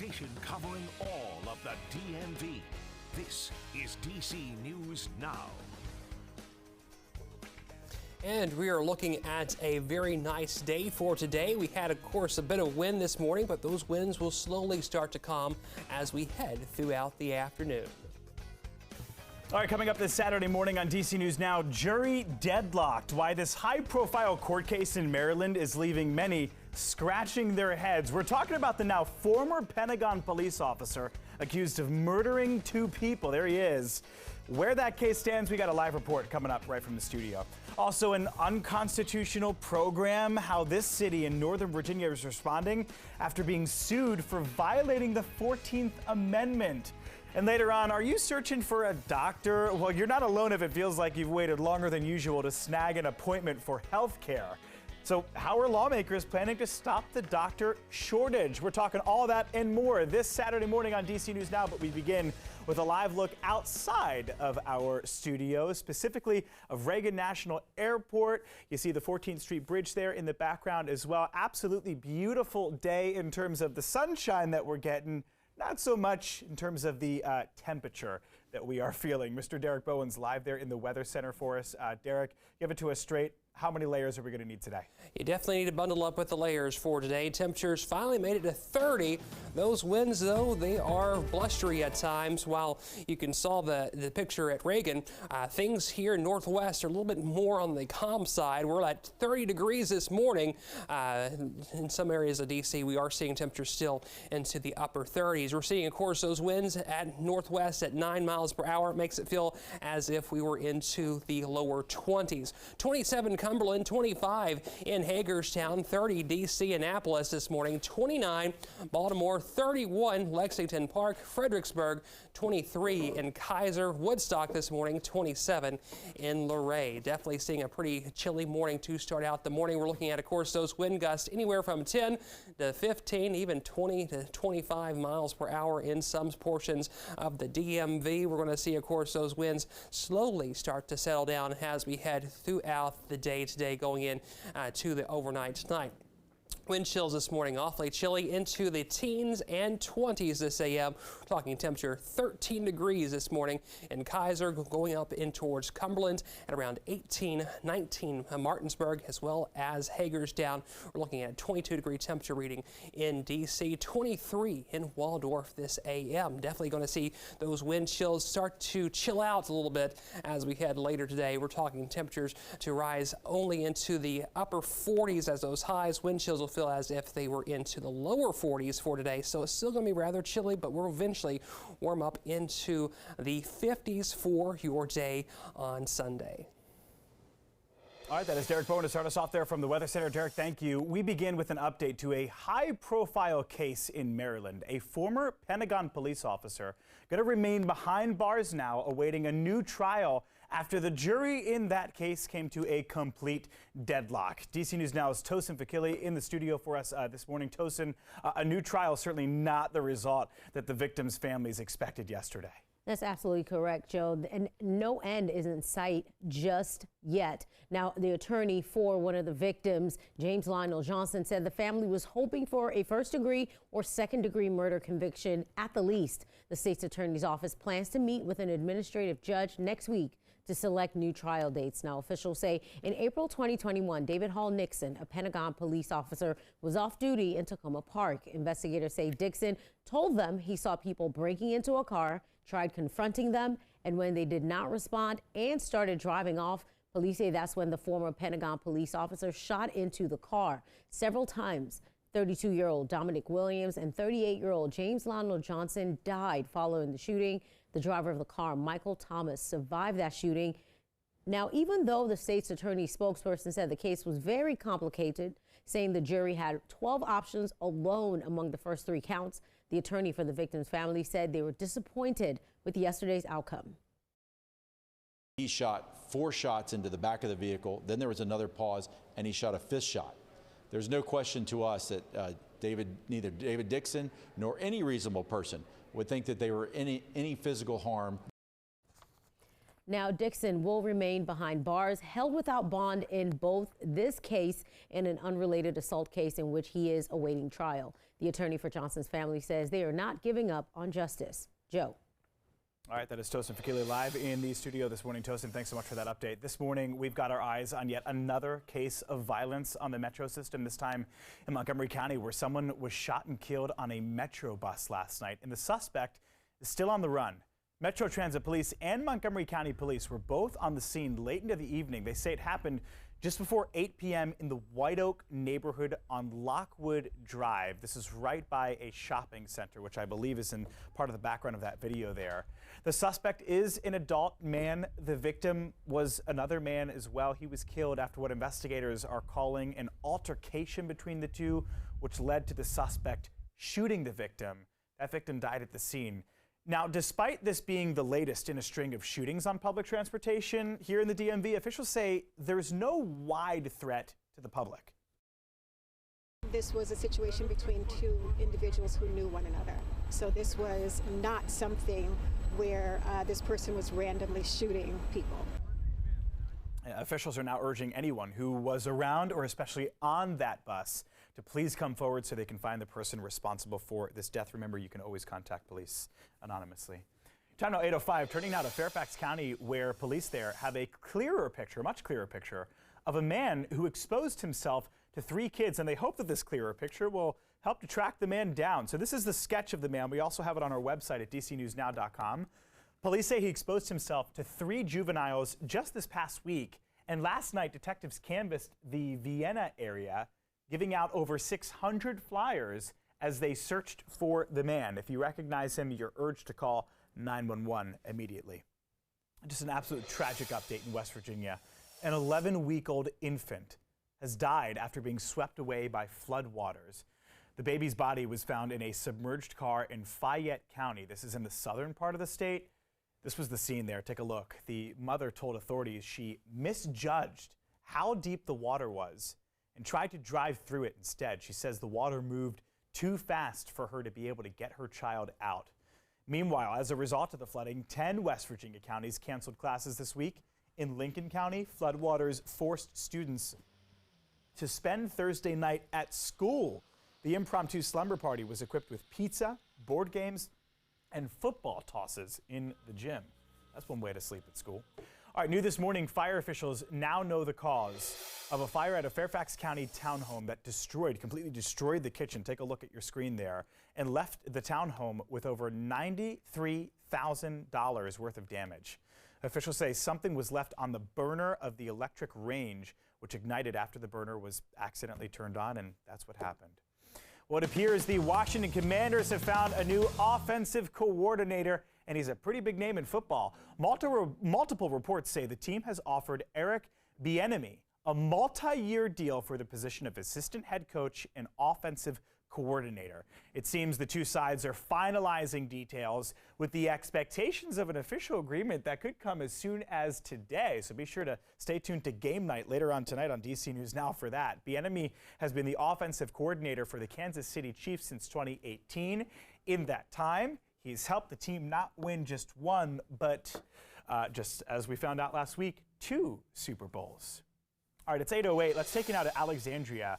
station covering all of the DMV. This is DC News Now. And we are looking at a very nice day for today. We had, of course, a bit of wind this morning, but those winds will slowly start to calm as we head throughout the afternoon. All right, coming up this Saturday morning on DC News Now, jury deadlocked. Why this high-profile court case in Maryland is leaving many scratching their heads. We're talking about the now former Pentagon police officer accused of murdering 2 people. There he is. Where that case stands, we got a live report coming up right from the studio. Also, an unconstitutional program, how this city in Northern Virginia is responding after being sued for violating the 14th Amendment. And later on, are you searching for a doctor? Well, you're not alone if it feels like you've waited longer than usual to snag an appointment for health care. So how are lawmakers planning to stop the doctor shortage? We're talking all that and more this Saturday morning on DC News Now, but we begin with a live look outside of our studio, specifically of Reagan National Airport. You see the 14th Street Bridge there in the background as well. Absolutely beautiful day in terms of the sunshine that we're getting. Not so much in terms of the temperature that we are feeling. Mr. Derek Bowen's live there in the Weather Center for us. Derek, give it to us straight. How many layers are we going to need today? You definitely need to bundle up with the layers for today. Temperatures finally made it to 30. Those winds, though, they are blustery at times. While you can saw the picture at Reagan, things here in Northwest are a little bit more on the calm side. We're at 30 degrees this morning. In some areas of D.C., we are seeing temperatures still into the upper 30s. We're seeing, of course, those winds at Northwest at 9 miles per hour. It makes it feel as if we were into the lower 20s. 27 Cumberland, 25 in Hagerstown, 30 D.C. Annapolis this morning, 29 Baltimore, 31 Lexington Park, Fredericksburg, 23 in Kaiser, Woodstock this morning, 27 in Luray. Definitely seeing a pretty chilly morning to start out the morning. We're looking at, of course, those wind gusts anywhere from 10 to 15, even 20 to 25 miles per hour in some portions of the DMV. We're going to see, of course, those winds slowly start to settle down as we head throughout the day today going in to the overnight tonight. Wind chills this morning, awfully chilly into the teens and 20s this a.m. We're talking temperature 13 degrees this morning in Kaiser, going up in towards Cumberland at around 18, 19 Martinsburg, as well as Hagerstown. We're looking at a 22-degree temperature reading in D.C., 23 in Waldorf this a.m. Definitely going to see those wind chills start to chill out a little bit as we head later today. We're talking temperatures to rise only into the upper 40s as those highs. Wind chills will feel as if they were into the lower 40s for today, so it's still going to be rather chilly, but we'll eventually warm up into the 50s for your day on Sunday. All right, that is Derek Bowen to start us off there from the Weather Center. Derek, thank you. We begin with an update to a high-profile case in Maryland. A former Pentagon police officer going to remain behind bars now, awaiting a new trial after the jury in that case came to a complete deadlock. DC News Now's Tosin Fakili in the studio for us this morning. Tosin, a new trial, certainly not the result that the victims' families expected yesterday. That's absolutely correct, Joe. And no end is in sight just yet. Now, the attorney for one of the victims, James Lionel Johnson, said the family was hoping for a first-degree or second-degree murder conviction at the least. The state's attorney's office plans to meet with an administrative judge next week to select new trial dates. Now, officials say in April 2021, David Hall Nixon, a Pentagon police officer, was off duty in Tacoma Park. Investigators say Dixon told them he saw people breaking into a car, tried confronting them, and when they did not respond and started driving off, police say that's when the former Pentagon police officer shot into the car several times. 32-year-old Dominic Williams and 38-year-old James Lionel Johnson died following the shooting. The driver of the car, Michael Thomas, survived that shooting. Now, even though the state's attorney spokesperson said the case was very complicated, saying the jury had 12 options alone among the first 3 counts, the attorney for the victim's family said they were disappointed with yesterday's outcome. He shot 4 shots into the back of the vehicle. Then there was another pause, and he shot a 5th shot. There's no question to us that neither David Dixon nor any reasonable person would think that they were any physical harm. Now, Dixon will remain behind bars, held without bond in both this case and an unrelated assault case in which he is awaiting trial. The attorney for Johnson's family says they are not giving up on justice. Joe. All right, that is Tosin Fakili live in the studio this morning. Tosin, thanks so much for that update. This morning, we've got our eyes on yet another case of violence on the metro system, this time in Montgomery County, where someone was shot and killed on a metro bus last night, and the suspect is still on the run. Metro Transit Police and Montgomery County Police were both on the scene late into the evening. They say it happened just before 8 p.m. in the White Oak neighborhood on Lockwood Drive. This is right by a shopping center, which I believe is in part of the background of that video there. The suspect is an adult man. The victim was another man as well. He was killed after what investigators are calling an altercation between the two, which led to the suspect shooting the victim. That victim died at the scene. Now, despite this being the latest in a string of shootings on public transportation here in the DMV, officials say there's no wide threat to the public. This was a situation between two individuals who knew one another. So this was not something where this person was randomly shooting people. Officials are now urging anyone who was around or especially on that bus to please come forward so they can find the person responsible for this death. Remember, you can always contact police anonymously. Time now 8:05, turning now to Fairfax County, where police there have a clearer picture, much clearer picture, of a man who exposed himself to 3 kids, and they hope that this clearer picture will help to track the man down. So this is the sketch of the man. We also have it on our website at dcnewsnow.com. Police say he exposed himself to 3 juveniles just this past week, and last night detectives canvassed the Vienna area, giving out over 600 flyers as they searched for the man. If you recognize him, you're urged to call 911 immediately. Just an absolute tragic update in West Virginia. An 11-week-old infant has died after being swept away by floodwaters. The baby's body was found in a submerged car in Fayette County. This is in the southern part of the state. This was the scene there. Take a look. The mother told authorities she misjudged how deep the water was and tried to drive through it instead. She says the water moved too fast for her to be able to get her child out. Meanwhile, as a result of the flooding, 10 West Virginia counties canceled classes this week. In Lincoln County, floodwaters forced students to spend Thursday night at school. The impromptu slumber party was equipped with pizza, board games, and football tosses in the gym. That's one way to sleep at school. All right, new this morning, fire officials now know the cause of a fire at a Fairfax County townhome that completely destroyed the kitchen. Take a look at your screen there, and left the townhome with over $93,000 worth of damage. Officials say something was left on the burner of the electric range, which ignited after the burner was accidentally turned on, and that's what happened. Well, it appears the Washington Commanders have found a new offensive coordinator, and he's a pretty big name in football. Multiple reports say the team has offered Eric Bieniemy a multi-year deal for the position of assistant head coach and offensive coordinator. It seems the two sides are finalizing details with the expectations of an official agreement that could come as soon as today. So be sure to stay tuned to game night later on tonight on DC News Now for that. Bieniemy has been the offensive coordinator for the Kansas City Chiefs since 2018. In that time, he's helped the team not win just one, but just as we found out last week, 2 Super Bowls. All right, it's 8:08. Let's take it now to Alexandria.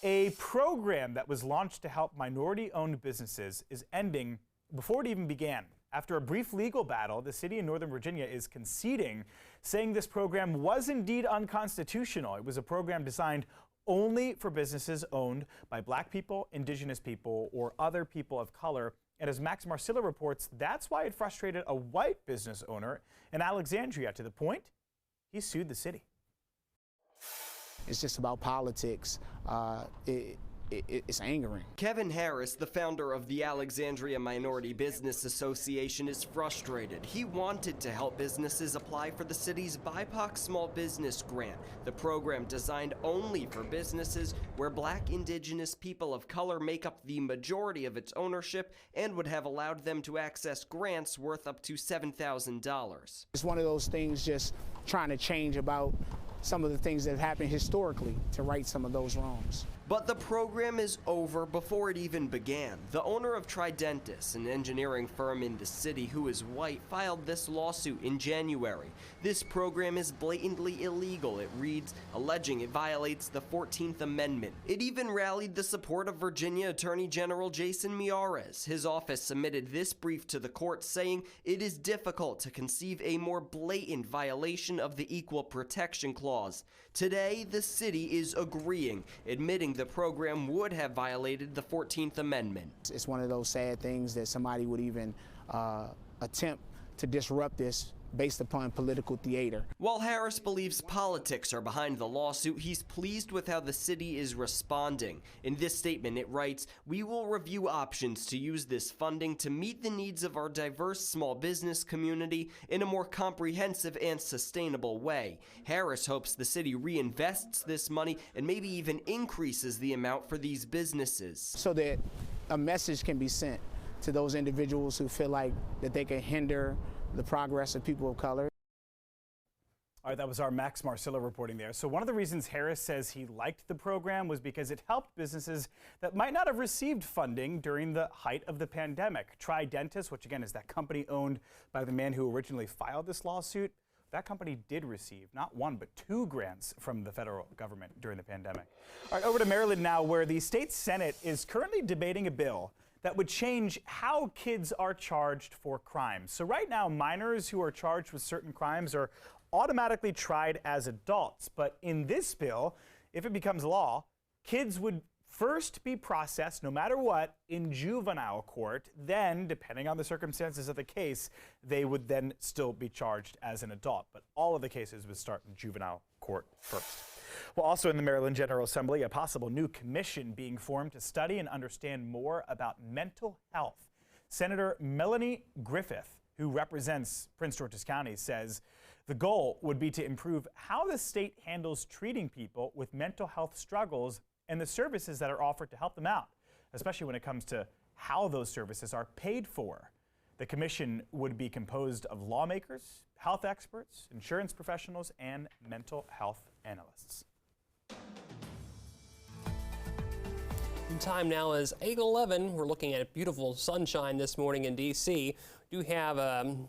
A program that was launched to help minority-owned businesses is ending before it even began. After a brief legal battle, the city in Northern Virginia is conceding, saying this program was indeed unconstitutional. It was a program designed only for businesses owned by Black people, Indigenous people, or other people of color. And as Max Marcilla reports, that's why it frustrated a white business owner in Alexandria to the point he sued the city. It's just about politics. It's angering. Kevin Harris, the founder of the Alexandria Minority Business Association, is frustrated. He wanted to help businesses apply for the city's BIPOC Small Business Grant, the program designed only for businesses where Black, Indigenous people of color make up the majority of its ownership, and would have allowed them to access grants worth up to $7,000. It's one of those things, just trying to change about some of the things that have happened historically to right some of those wrongs. But the program is over before it even began. The owner of Tridentis, an engineering firm in the city who is white, filed this lawsuit in January. This program is blatantly illegal, it reads, alleging it violates the 14th Amendment. It even rallied the support of Virginia Attorney General Jason Miyares. His office submitted this brief to the court saying it is difficult to conceive a more blatant violation of the Equal Protection Clause. Today, the city is agreeing, admitting the program would have violated the 14th Amendment. It's one of those sad things that somebody would even attempt to disrupt this based upon political theater. While Harris believes politics are behind the lawsuit, he's pleased with how the city is responding. In this statement, it writes, "We will review options to use this funding to meet the needs of our diverse small business community in a more comprehensive and sustainable way." Harris hopes the city reinvests this money and maybe even increases the amount for these businesses. So that a message can be sent to those individuals who feel like that they can hinder the progress of people of color. All right, that was our Max Marcillo reporting there. So one of the reasons Harris says he liked the program was because it helped businesses that might not have received funding during the height of the pandemic. Tridentis, which again is that company owned by the man who originally filed this lawsuit, that company did receive not one but 2 grants from the federal government during the pandemic. All right, over to Maryland now, where the state Senate is currently debating a bill that would change how kids are charged for crimes. So right now, minors who are charged with certain crimes are automatically tried as adults. But in this bill, if it becomes law, kids would first be processed, no matter what, in juvenile court. Then, depending on the circumstances of the case, they would then still be charged as an adult. But all of the cases would start in juvenile court first. Well, also in the Maryland General Assembly, a possible new commission being formed to study and understand more about mental health. Senator Melanie Griffith, who represents Prince George's County, says the goal would be to improve how the state handles treating people with mental health struggles and the services that are offered to help them out, especially when it comes to how those services are paid for. The commission would be composed of lawmakers, health experts, insurance professionals, and mental health analysts. Time now is 8:11. We're looking at beautiful sunshine this morning in D.C. Do have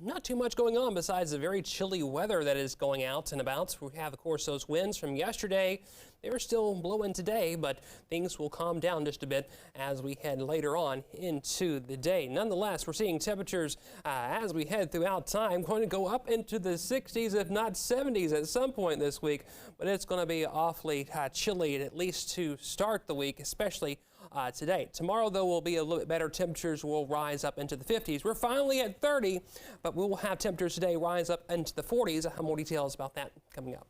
not too much going on besides the very chilly weather that is going out and about. We have, of course, those winds from yesterday. They are still blowing today, but things will calm down just a bit as we head later on into the day. Nonetheless, we're seeing temperatures as we head throughout time going to go up into the 60s, if not 70s at some point this week. But it's going to be awfully chilly, at least to start the week, especially today. Tomorrow, though, will be a little bit better. Temperatures will rise up into the 50s. We're finally at 30, but we will have temperatures today rise up into the 40s. More details about that coming up.